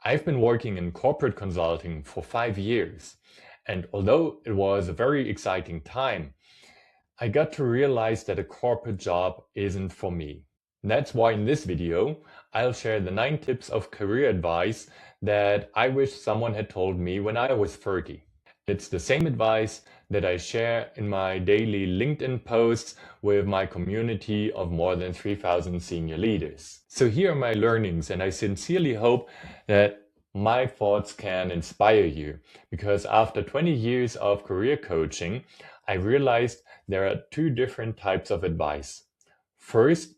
I've been working in corporate consulting for 5 years, and although it was a very exciting time, I got to realize that a corporate job isn't for me. That's why in this video, I'll share the 9 tips of career advice that I wish someone had told me when I was 30. It's the same advice that I share in my daily LinkedIn posts with my community of more than 3,000 senior leaders. So here are my learnings, and I sincerely hope that my thoughts can inspire you, because after 20 years of career coaching, I realized there are 2 different types of advice. First,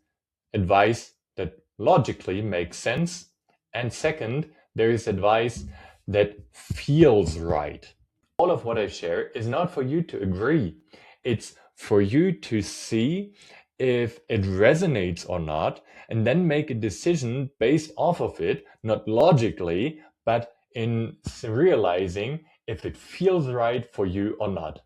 advice that logically makes sense, and second, there is advice that feels right. All of what I share is not for you to agree. It's for you to see if it resonates or not, and then make a decision based off of it, not logically, but in realizing if it feels right for you or not.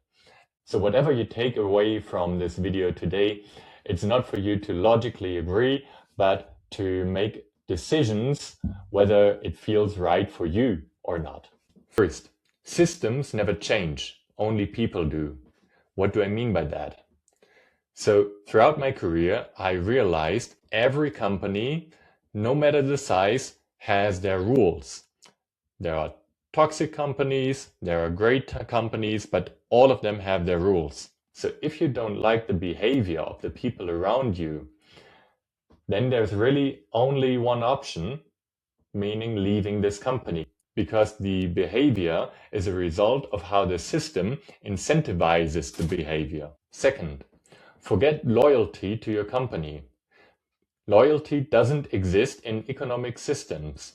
So whatever you take away from this video today, it's not for you to logically agree, but to make decisions whether it feels right for you or not. First, systems never change, only people do. What do I mean by that? So throughout my career, I realized every company, no matter the size, has their rules. There are toxic companies, there are great companies, but all of them have their rules. So if you don't like the behavior of the people around you, then there's really only one option, meaning leaving this company, because the behavior is a result of how the system incentivizes the behavior. Second, forget loyalty to your company. Loyalty doesn't exist in economic systems.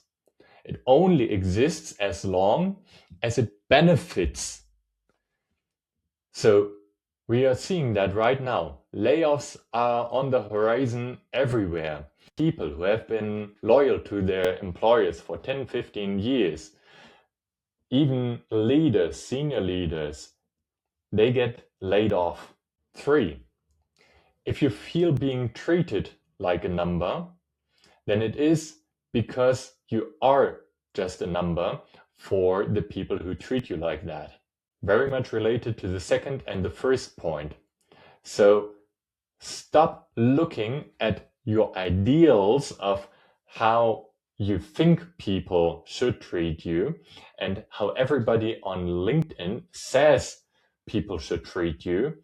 It only exists as long as it benefits. So we are seeing that right now. Layoffs are on the horizon everywhere. People who have been loyal to their employers for 10, 15 years, even leaders, senior leaders, they get laid off. 3, if you feel being treated like a number, then it is because you are just a number for the people who treat you like that. Very much related to the second and the first point. So stop looking at your ideals of how you think people should treat you and how everybody on LinkedIn says people should treat you,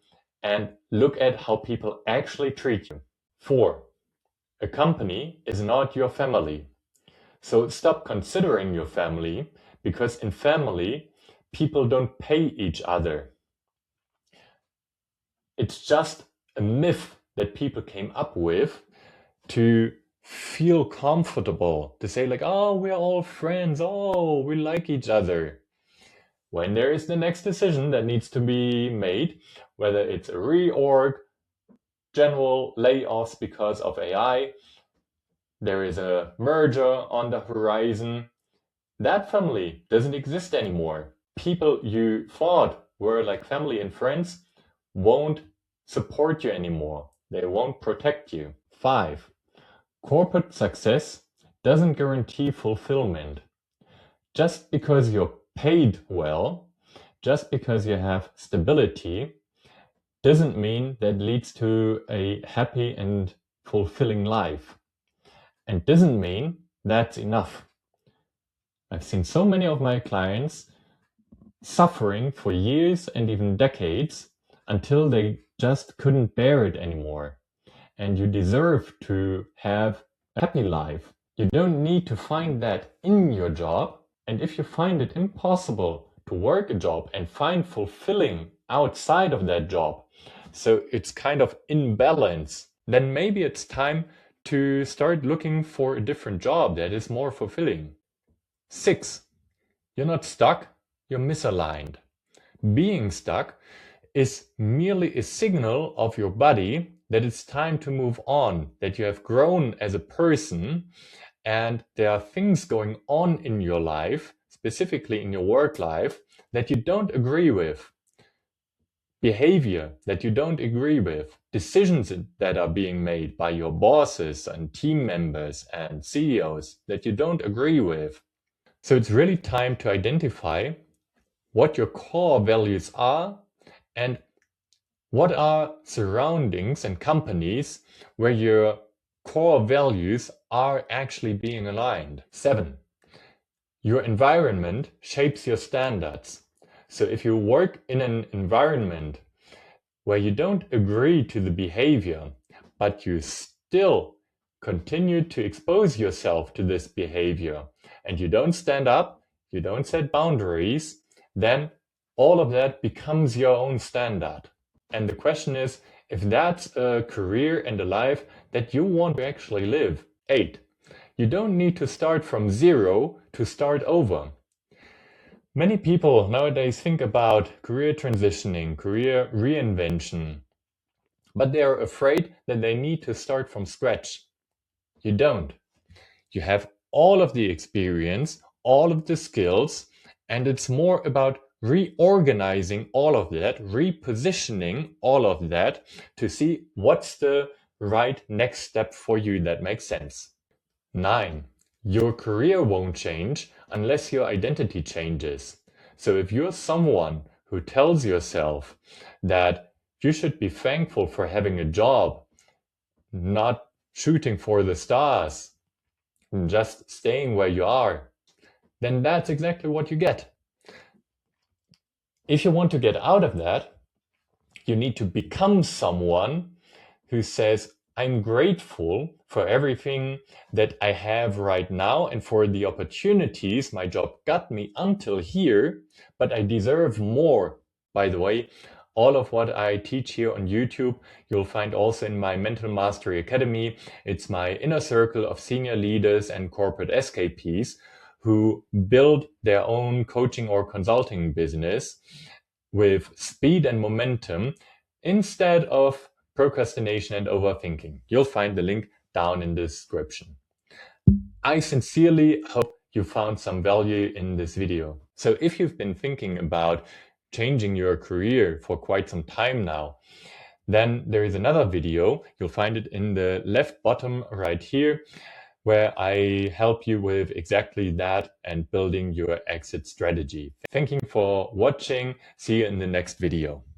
and look at how people actually treat you. 4, a company is not your family. So stop considering your family, because in family, people don't pay each other. It's just a myth that people came up with to feel comfortable, to say like, oh, we're all friends, oh, we like each other. When there is the next decision that needs to be made, whether it's a reorg, general layoffs because of AI, there is a merger on the horizon, that family doesn't exist anymore. People you thought were like family and friends won't support you anymore. They won't protect you. 5, corporate success doesn't guarantee fulfillment. Just because you're paid well, just because you have stability, doesn't mean that leads to a happy and fulfilling life. And doesn't mean that's enough. I've seen so many of my clients suffering for years and even decades until they just couldn't bear it anymore. And you deserve to have a happy life. You don't need to find that in your job. And if you find it impossible to work a job and find fulfilling outside of that job, so it's kind of imbalance, then maybe it's time to start looking for a different job that is more fulfilling. 6, you're not stuck, you're misaligned. Being stuck is merely a signal of your body that it's time to move on, that you have grown as a person, and there are things going on in your life, specifically in your work life, that you don't agree with. Behavior that you don't agree with, decisions that are being made by your bosses and team members and CEOs that you don't agree with. So it's really time to identify what your core values are and what are surroundings and companies where your core values are actually being aligned. 7. Your environment shapes your standards. So if you work in an environment where you don't agree to the behavior, but you still continue to expose yourself to this behavior, and you don't stand up, you don't set boundaries, then all of that becomes your own standard. And the question is, if that's a career and a life that you want to actually live. 8. You don't need to start from zero to start over. Many people nowadays think about career transitioning, career reinvention, but they are afraid that they need to start from scratch. You don't. You have all of the experience, all of the skills, and it's more about reorganizing all of that, repositioning all of that to see what's the right next step for you that makes sense. 9. Your career won't change unless your identity changes. So if you're someone who tells yourself that you should be thankful for having a job, not shooting for the stars, just staying where you are, then that's exactly what you get. If you want to get out of that, you need to become someone who says, I'm grateful for everything that I have right now and for the opportunities my job got me until here, but I deserve more. By the way, all of what I teach here on YouTube, you'll find also in my Mental Mastery Academy. It's my inner circle of senior leaders and corporate SKPs who build their own coaching or consulting business with speed and momentum instead of procrastination and overthinking. You'll find the link down in the description. I sincerely hope you found some value in this video. So if you've been thinking about changing your career for quite some time now, then there is another video. You'll find it in the left bottom right here, where I help you with exactly that and building your exit strategy. Thank you for watching. See you in the next video.